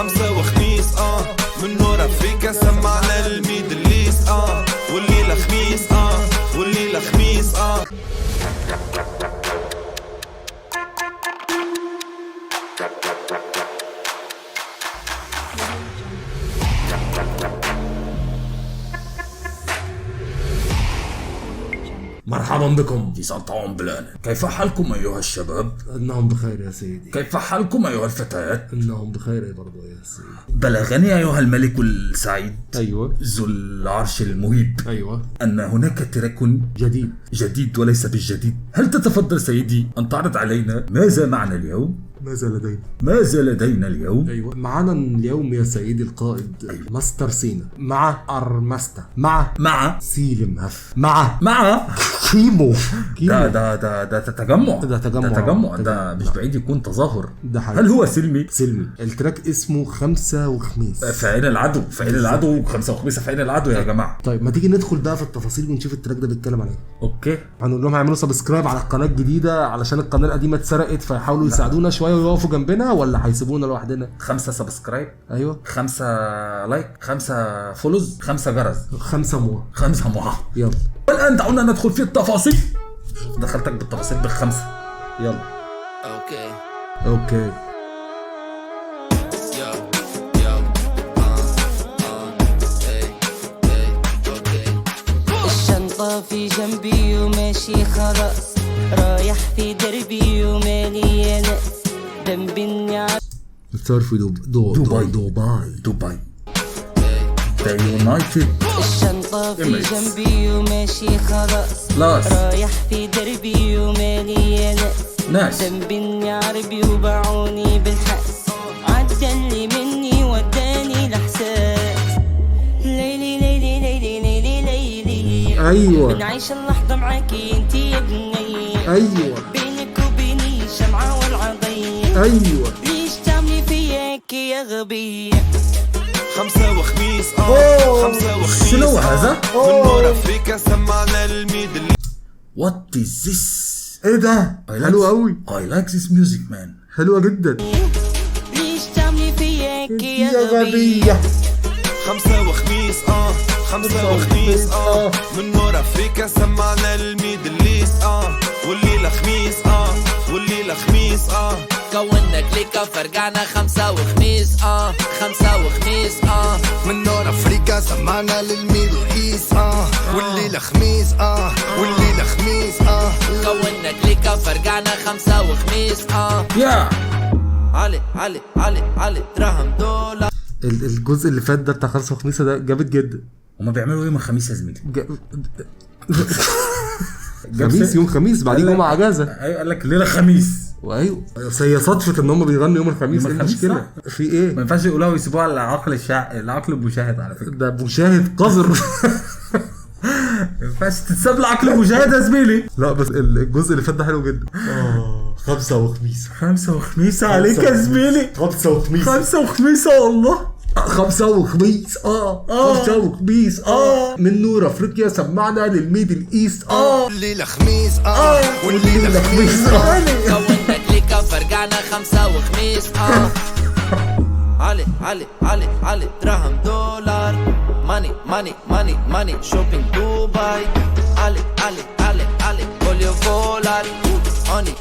خمسة وخميس من نور افريكا سمعنا الميدل ايست والليلة خميس والليلة خميس مرحبا بكم في سلطان بلان. كيف حالكم أيها الشباب؟ إنهم بخير يا سيدي. كيف حالكم أيها الفتيات؟ إنهم بخير برضو يا سيدي. بلغني أيها الملك السعيد أيوة ذو العرش المهيب أيوة أن هناك تراك جديد وليس بالجديد. هل تتفضل سيدي أن تعرض علينا ماذا معنا اليوم؟ ماذا لدينا اليوم؟ أيوة معنا اليوم يا سيدي القائد. أيوة. ماستر سينا مع أرمستا مع سيلم هف مع كيمو. ده تجمع ده مش بعيد يكون تظاهر. ده حقيقي. هل هو سلمي؟ التراك اسمه خمسة وخميس. فعين العدو خمسة وخميس فعين العدو يا جماعة. طيب ما تيجي ندخل بقى في التفاصيل ونشوف التراك ده بيتكلم عن ايه. اوكي هنقول لهم هيعملوا سبسكرايب على القناة الجديدة علشان القناة القديمة اتسرقت، فيحاولوا يساعدونا شوية ويقفوا جنبنا، ولا هيسيبونا لوحدنا؟ 5 سبسكرايب، ايوه 5 لايك، 5 فولوز، 5 جرس، 5 مو. يلا والآن دعونا ندخل في التفاصيل. دخلتك بالتفاصيل بالخمسة. يلا اوكي الشنطة في جنبي وماشي خلاص، رايح في دربي ومالي يا ناس، ذنبي اني بتصور في دبي The United. الشنطة في جنبي وماشي خلاص، رايح في دربي ومالي يا ناس، ذنبي اني عربي وباعوني بالحس، عدى اللي مني وداني لحساس، ليلي ليلي ليلي ليلي ليلي. ايوه بنعيش اللحظة معاكي انتي يا بني، ايوه بينك وبيني شمعة والعضية، ايوه ليش تعملي فياك يا غبية؟ خمسة وخميس خمسة وخميس شنو هذا؟ من نور افريكا سمعنا الميدل. What is this؟ ايه ده؟ حلو قوي. I like this music man. حلوة جدا. ليش تعملي فياك يا غبية؟ خمسة وخميس خمسة وخميس من نور افريكا سمعنا الميدل ايست والليلة خميس والليلة خميس كوننا كليكا فرجعنا خمسة وخميس خمسة وخميس من نور افريكا سمعنا للميدل ايست والليلة خميس والليلة خميس كوننا كليكا فرجعنا خمسة وخميس يا علي دراهم دولار. الجزء اللي فات ده بتاع خمسة وخميسة ده جامد جدا. هما بيعملوا ايه من خميس يا زميلي؟ خميس يوم خميس بعدين جمعة اجازة. ايوه قال لك ليلة خميس. وايوه هي صدفة ان هم بيغنوا يوم الخميس. ايه المشكلة؟ في ايه؟ ما ينفعش يقولوها ويسيبوها على العقل المشاهد على فكرة. ده مشاهد قذر. ما ينفعش تتساب لعقل المشاهد يا زميلي. لا بس الجزء اللي فات ده حلو جدا. خمسة وخميس عليك يا زميلي. خمسة وخميس والله. خمسة وخميس خمسة وخميس من نور افريقيا سمعنا للميدل ايست الليلة خميس والليلة خميس كوننا كليكا فرجعنا خمسة وخميس علي دراهم دولار، ماني شوبينج دبي، علي كل فولار، honey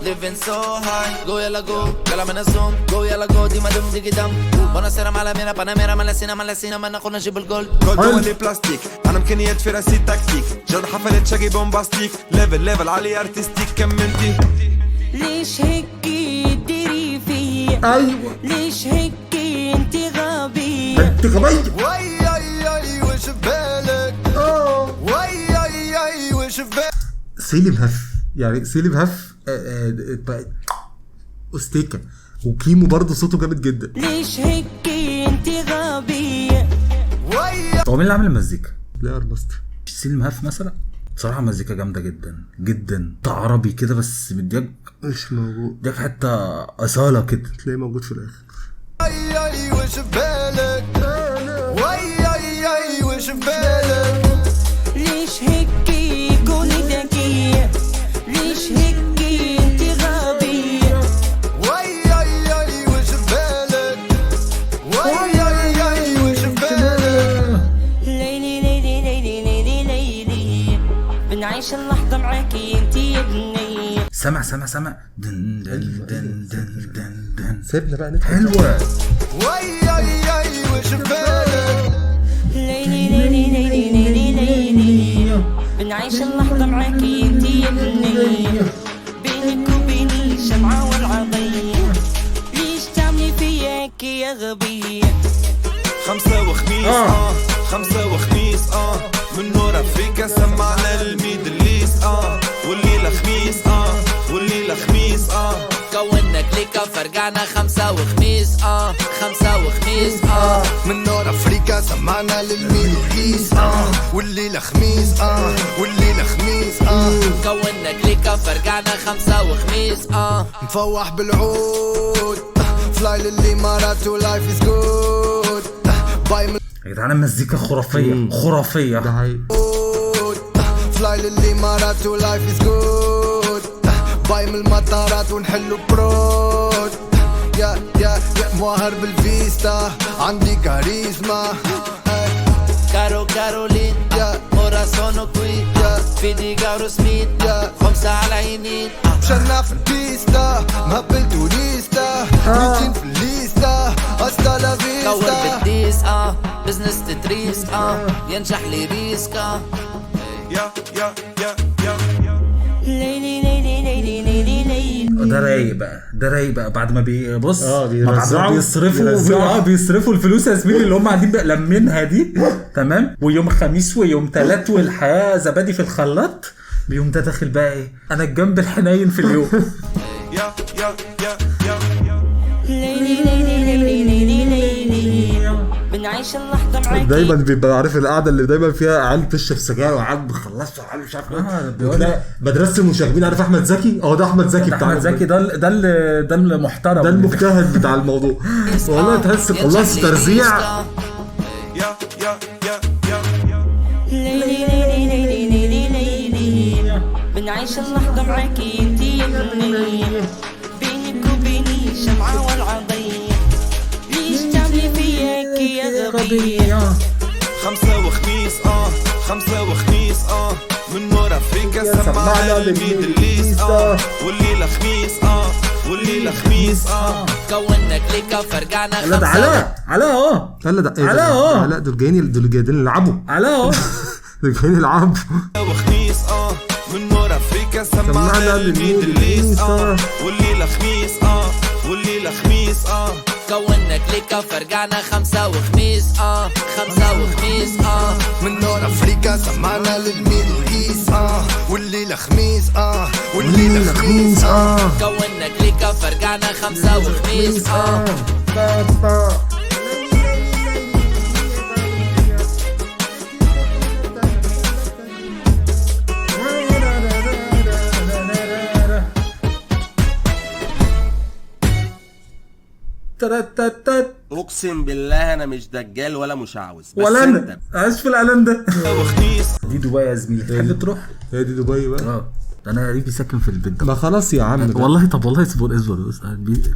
living so high. Go yalla go, yalla من الزون. Go yalla go, ديما دم ديجي دم. بنصير مالا ميرا باناميرا ملاسينا ما ناخد نجيب الجولد. جولد ولي بلاستيك، انا امكانيات في راسي تكتيك، جرد حفلات شاقي بومباستيك، ليفل عالي ارتستيك كملتي. ليش هيك تديري فيا؟ ايوه ليش هيك انت غبية؟ انت غبية. وي وش في بالك؟ وي وش في بالك؟ سيلم هف استيكا وكيمو برضه صوته جامد جدا. ليش هيك انت غبية؟ هو مين اللي عامل المزيكا؟ لا ارمستا. سيلم هاف مثلا. بصراحة مزيكا جامدة جدا عربي كده بس مديك مش موجود. مديك حتى أصالة كده. تلاقيه موجود في الآخر. وي وش في بالك؟ وي وش في بالك؟ ليش هيك كوني ذكية؟ ليش هيك انت غبية؟ وي وش في بالك؟ بنعيش اللحظة معاكي انتي يا بنية. سمع دن دن دن دن دن دن. سيبنا بقى نضحك. حلوة. وي وش بالك ليلي ليلي ليلي ليلي ليلي بنعيش اللحظة معاكي انتي يا بنية. بينك وبيني شمعة والعضية، ليش تعملي فياك يا غبية؟ خمسة وخميس خمسة وخميس من نور افريكا سمعنا الميدل ايست والليلة خميس والليلة خميس كونا كليكا فرقعنا خمسة وخميس خمسة وخميس من نور افريكا سمعنا للميدل ايست والليلة خميس والليلة خميس كونا كليكا فرقعنا خمسة وخميس مفوح بالعود فلاي للامارات ولايف از جود باي يا جدعان المزيكا خرافية خرافية. ده حقيقي. فلاي للامارات ولايف از جود باي من المطارات ونحلو برود يا مواهر بالفيستا عندي كاريزما كارولين موراسونو كوي فيدي جارو سميت خمسة على عينين مشنا في البيستا مهبل توريستا روتين في الليستا هاستا لا كور فيستا بالديس بزنس تدريس ينجح لي ريسكا يا ليلي ليلي ليلي ليلي ليلي. ده رايق بقى بعد ما بيبص بيرزعوا بيصرفوا الفلوس يا زميلي اللي هم قاعدين بقى لمينها دي تمام. ويوم خميس ويوم تلات والحياة زبادي في الخلاط بيوم ده داخل بقى ايه انا الجنب الحنين في اليوم. يا ليلي ليلي ليلي ليلي ليلي بنعيش اللحظة معاكي. دايما بيبقى عارف القعده اللي دايما فيها عيال بتشرب سجاير وعيال بخلصوا وعيال مش عارف ايه. مدرسه المشاغبين عارف احمد زكي ده احمد زكي بتاع احمد زكي ده المحترم ده المجتهد بتاع الموضوع. والله تحس خلاص ترزيع. ليلي ليلي ليلي ليلي ليلي بنعيش اللحظة معاكي انتي يا بنية. بينك وبيني شمعة والعضية، ليش تعملي فياك يا غبية؟ خمسة وخميس خمسة وخميس من نور افريكا سمعنا الميدل ايست والليلة خميس والليلة خميس كونا كليكا فرقعنا لا ده خمسة علاء اهو لا دول جايين يلعبوا علاء اهو دول جايين يلعبوا. وخميس من نور افريكا سمعنا الميدل ايست والليلة خميس والليلة خميس كونا كليكا فرقعنا خمسة وخميس خمسة وخميس من نور افريكا سمعنا للميدل ايست والليلة خميس والليلة خميس كونا كليكا فرقعنا خمسة وخميس اقسم بالله انا مش دجال ولا مشعوذ ولا انا عايش في الاعلان ده. وخميس دي دبي يا زميلي تحب تروح؟ هي دي دبي بقى. انا قريبي ساكن في البيت ده. ما خلاص يا عم والله طب والله اصبر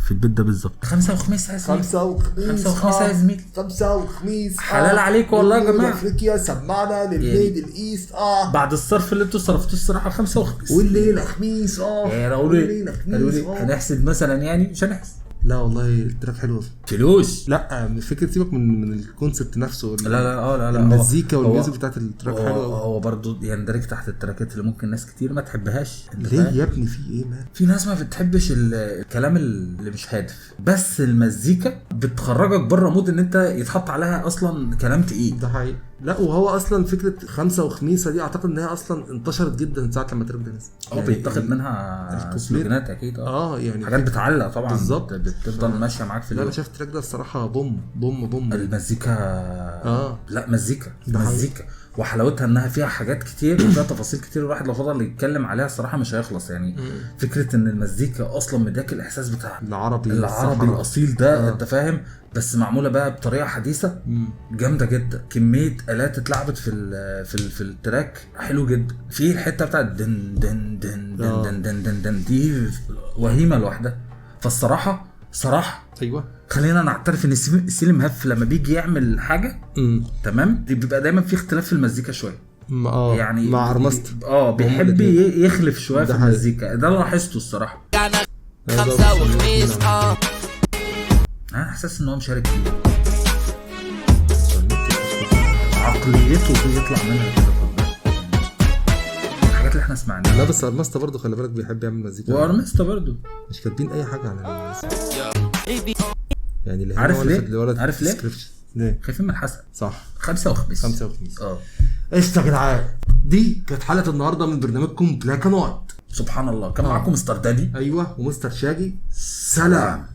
في البيت ده بالظبط. خمسة وخميس يا زميلي. خمسة يا زميلي. خمسة وخميس حلال عليكم والله يا جماعه. افريقيا سمعنا للميدل ايست بعد الصرف اللي انتوا صرفتوه الصراحه خمسة وخميس والليلة خميس قالوا لي هنحسد مثلا يعني مش هنحسد. لا والله التراك حلو فلوس. لا فكره سيبك من الكونسبت نفسه. لا المزيكا والميوزك بتاعت التراك حلو. هو برضه يندرج تحت التراكات اللي ممكن ناس كتير ما تحبهاش. ليه يا ابني في ايه ما في ناس ما بتحبش الكلام اللي مش هادف، بس المزيكا بتخرجك بره مود ان انت يتحط عليها اصلا كلام تقيل. ده حقيقي. لا وهو اصلا فكره خمسة وخميسة دي اعتقد ان هي اصلا انتشرت جدا ساعه لما التراك ده نزل. بيتاخد منها سلوجانات اكيد. يعني حاجات بتعلق طبعا بالظبط، بتفضل ماشيه معاك في لا انا شايف التراك ده الصراحه بوم بوم بوم. المزيكا لا مزيكا مزيكا وحلاوتها انها فيها حاجات كتير وفيها تفاصيل كتير، الواحد لو فضل يتكلم عليها الصراحه مش هيخلص يعني. فكره ان المزيكا اصلا مداك الاحساس بتاع العربي الاصيل ده انت فاهم، بس معموله بقى بطريقه حديثه جامده جدا. كميه الات اتلعبت في التراك حلو جدا. في الحته بتاعت دن دن دن دن دن دن دن, دن دي وهيمه لوحدها. فالصراحه ايوه خلينا نعترف ان سيلم هف لما بيجي يعمل حاجه تمام دي بيبقى دايما في اختلاف في المزيكا شويه. يعني مع ارمست بيحب يخلف شويه في المزيكا، ده اللي لاحظته الصراحه. خمسة وخميس انا احساس ان هو مشارك فيه، عقليته بيطلع منها كده الحاجات اللي احنا سمعناها. لا بس ارمستا برضه خلي بالك بيحب يعمل مزيكا، وارمستا برضه مش كاتبين اي حاجه عن المزيكا يعني اللي عارف ليه؟ عارف ليه؟ خايفين من الحسن. صح. خمسة وخميس. قشطة يا جدعان، دي كانت حلقة النهاردة من برنامجكم بلاك اند وايت. سبحان الله، كان معاكم مستر داني. ايوه ومستر شاجي. سلام.